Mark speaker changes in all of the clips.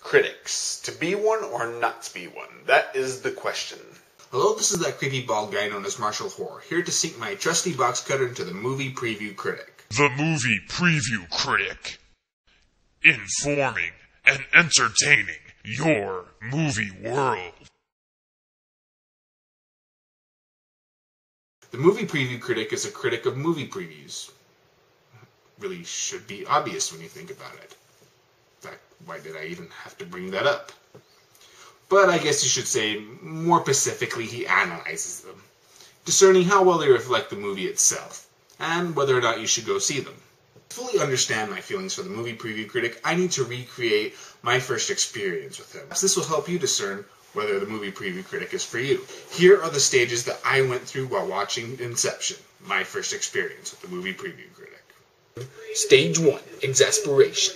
Speaker 1: critics. To be one or not to be one? That is the question.
Speaker 2: Hello, this is that creepy bald guy known as Marshall Hoare, here to sink my trusty box cutter into the Movie Preview Critic.
Speaker 3: The Movie Preview Critic. Informing and entertaining your movie world.
Speaker 2: The Movie Preview Critic is a critic of movie previews. Really should be obvious when you think about it. In fact, why did I even have to bring that up? But I guess you should say, more specifically, he analyzes them, discerning how well they reflect the movie itself, and whether or not you should go see them. To fully understand my feelings for the Movie Preview Critic, I need to recreate my first experience with him. This will help you discern whether the Movie Preview Critic is for you. Here are the stages that I went through while watching Inception, my first experience with the Movie Preview Critic.
Speaker 4: Stage 1, Exasperation.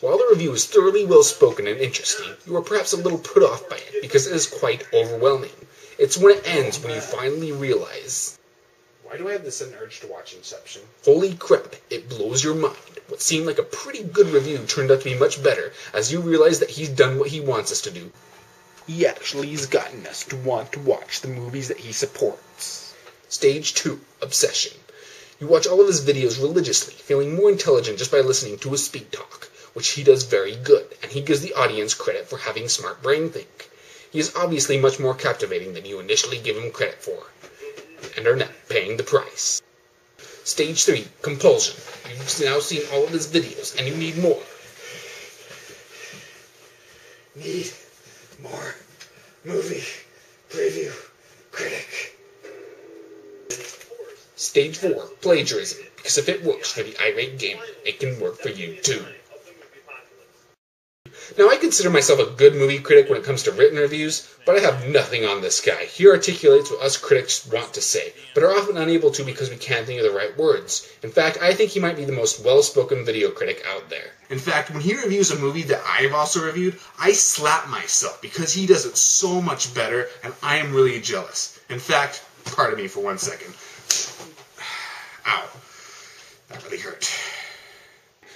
Speaker 4: While the review is thoroughly well-spoken and interesting, you are perhaps a little put off by it because it is quite overwhelming. It's when it ends when you finally realize,
Speaker 1: Why do I have the sudden urge to watch Inception?
Speaker 4: holy crap, it blows your mind. What seemed like a pretty good review turned out to be much better as you realize that he's done what he wants us to do. He actually has gotten us to want to watch the movies that he supports. Stage 2, Obsession. You watch all of his videos religiously, feeling more intelligent just by listening to his speed talk, which he does very good, and he gives the audience credit for having smart brain think. He is obviously much more captivating than you initially give him credit for, and are now paying the price. Stage 3, Compulsion. You've now seen all of his videos, and you need more.
Speaker 1: Need more Movie Preview Critic.
Speaker 4: Stage 4, Plagiarism. Because if it works for the irate gamer, it can work for you too. Now, I consider myself a good movie critic when it comes to written reviews, but I have nothing on this guy. He articulates what us critics want to say, but are often unable to because we can't think of the right words. In fact, I think he might be the most well-spoken video critic out there.
Speaker 2: In fact, when he reviews a movie that I've also reviewed, I slap myself because he does it so much better, and I am really jealous. In fact, pardon me for 1 second. Ow. That really hurt.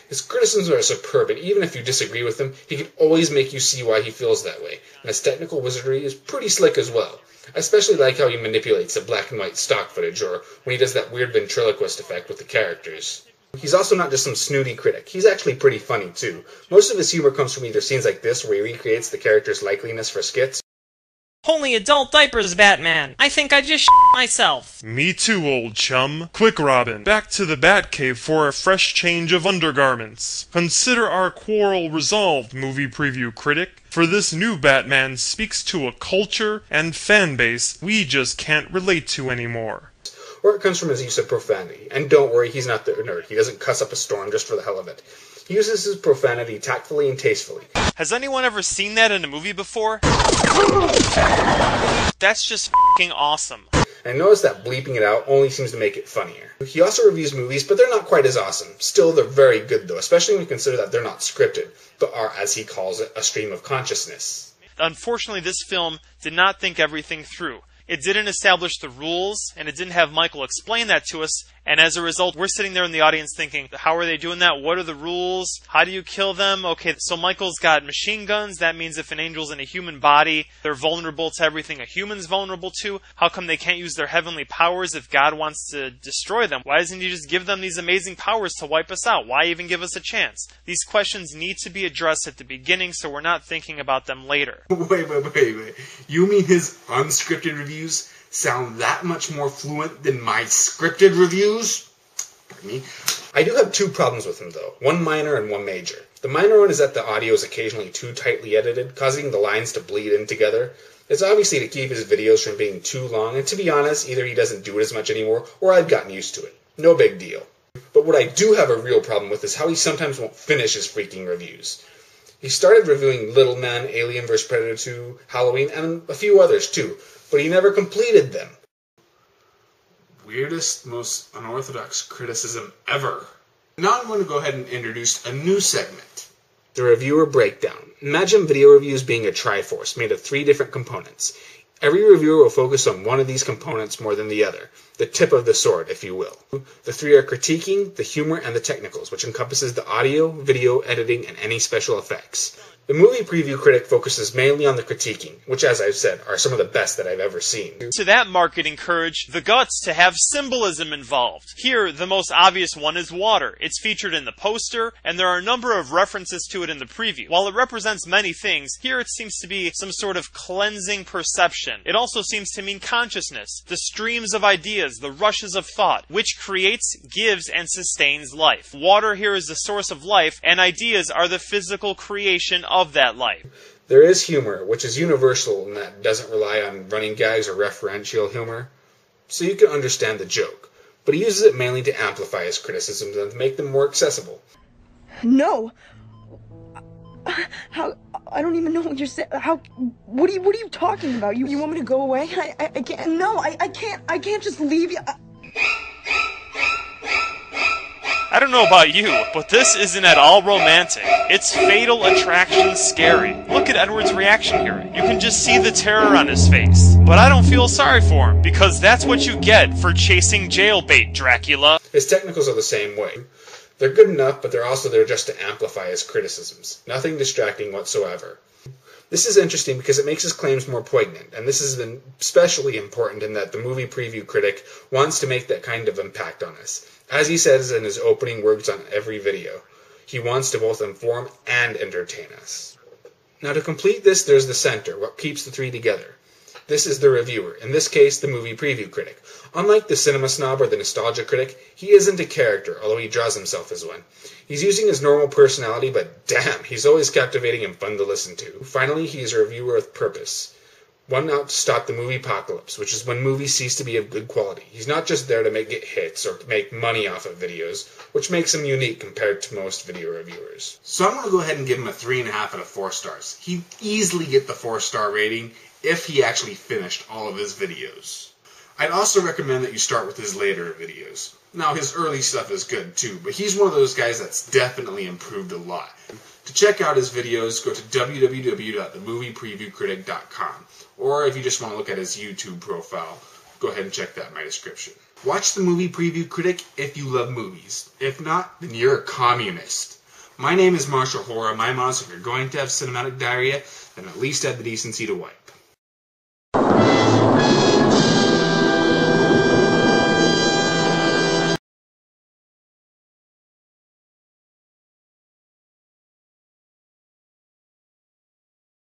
Speaker 4: His criticisms are superb, and even if you disagree with him, he can always make you see why he feels that way. And his technical wizardry is pretty slick as well. I especially like how he manipulates the black and white stock footage, or when he does that weird ventriloquist effect with the characters. He's also not just some snooty critic. He's actually pretty funny, too. Most of his humor comes from either scenes like this, where he recreates the character's likeliness for skits.
Speaker 5: Holy adult diapers, Batman! I think I just myself.
Speaker 3: Me too, old chum. Quick, Robin, back to the Batcave for a fresh change of undergarments. Consider our quarrel resolved, Movie Preview Critic, for this new Batman speaks to a culture and fan base we just can't relate to anymore.
Speaker 4: Or it comes from his use of profanity. And don't worry, he's not the nerd. He doesn't cuss up a storm just for the hell of it. He uses his profanity tactfully and tastefully.
Speaker 5: Has anyone ever seen that in a movie before? That's just f***ing awesome.
Speaker 4: And notice that bleeping it out only seems to make it funnier. He also reviews movies, but they're not quite as awesome. Still, they're very good though, especially when you consider that they're not scripted, but are, as he calls it, a stream of consciousness.
Speaker 5: Unfortunately, this film did not think everything through. It didn't establish the rules, and it didn't have Michael explain that to us, and as a result, we're sitting there in the audience thinking, how are they doing that? What are the rules? How do you kill them? Okay, so Michael's got machine guns. That means if an angel's in a human body, they're vulnerable to everything a human's vulnerable to. How come they can't use their heavenly powers if God wants to destroy them? Why doesn't he just give them these amazing powers to wipe us out? Why even give us a chance? These questions need to be addressed at the beginning so we're not thinking about them later.
Speaker 2: Wait. You mean his unscripted reviews sound that much more fluent than my scripted reviews? Pardon me.
Speaker 4: I do have two problems with him though, one minor and one major. The minor one is that the audio is occasionally too tightly edited, causing the lines to bleed in together. It's obviously to keep his videos from being too long, and to be honest, either he doesn't do it as much anymore, or I've gotten used to it. No big deal. But what I do have a real problem with is how he sometimes won't finish his freaking reviews. He started reviewing Little Man, Alien vs. Predator 2, Halloween, and a few others too, but he never completed them.
Speaker 2: Weirdest, most unorthodox criticism ever. Now I'm going to go ahead and introduce a new segment.
Speaker 4: The Reviewer Breakdown. Imagine video reviews being a triforce made of 3 different components. Every reviewer will focus on one of these components more than the other, the tip of the sword, if you will. The 3 are critiquing, the humor, and the technicals, which encompasses the audio, video, editing, and any special effects. The movie preview critic focuses mainly on the critiquing, which, as I've said, are some of the best that I've ever seen.
Speaker 5: To that market encourage the guts to have symbolism involved. Here, the most obvious one is water. It's featured in the poster, and there are a number of references to it in the preview. While it represents many things, here it seems to be some sort of cleansing perception. It also seems to mean consciousness, the streams of ideas, the rushes of thought, which creates, gives, and sustains life. Water here is the source of life, and ideas are the physical creation of that life.
Speaker 4: There is humor, which is universal and that doesn't rely on running gags or referential humor, so you can understand the joke, but he uses it mainly to amplify his criticisms and to make them more accessible.
Speaker 6: No! How? I don't even know what you're saying. How? What are you talking about? You want me to go away? I can't. No, I can't. I can't just leave you.
Speaker 5: I don't know about you, but this isn't at all romantic. It's fatal attraction scary. Look at Edward's reaction here. You can just see the terror on his face. But I don't feel sorry for him, because that's what you get for chasing jailbait, Dracula.
Speaker 4: His technicals are the same way. They're good enough, but they're also there just to amplify his criticisms. Nothing distracting whatsoever. This is interesting because it makes his claims more poignant, and this has been especially important in that the movie preview critic wants to make that kind of impact on us. As he says in his opening words on every video, he wants to both inform and entertain us. Now to complete this, there's the center, what keeps the three together. This is the reviewer, in this case the movie preview critic. Unlike the cinema snob or the nostalgia critic, he isn't a character, although he draws himself as one. He's using his normal personality, but damn, he's always captivating and fun to listen to. Finally, he is a reviewer with purpose. One out to stop the movie apocalypse, which is when movies cease to be of good quality. He's not just there to get hits or to make money off of videos, which makes him unique compared to most video reviewers.
Speaker 2: So I'm going to go ahead and give him a 3.5 out of 4 stars. He'd easily get the 4-star rating if he actually finished all of his videos. I'd also recommend that you start with his later videos. Now, his early stuff is good too, but he's one of those guys that's definitely improved a lot. To check out his videos, go to www.themoviepreviewcritic.com, or if you just want to look at his YouTube profile, go ahead and check that in my description. Watch the Movie Preview Critic if you love movies. If not, then you're a communist. My name is Marshall Hora. My motto is if you're going to have cinematic diarrhea, then at least have the decency to wipe.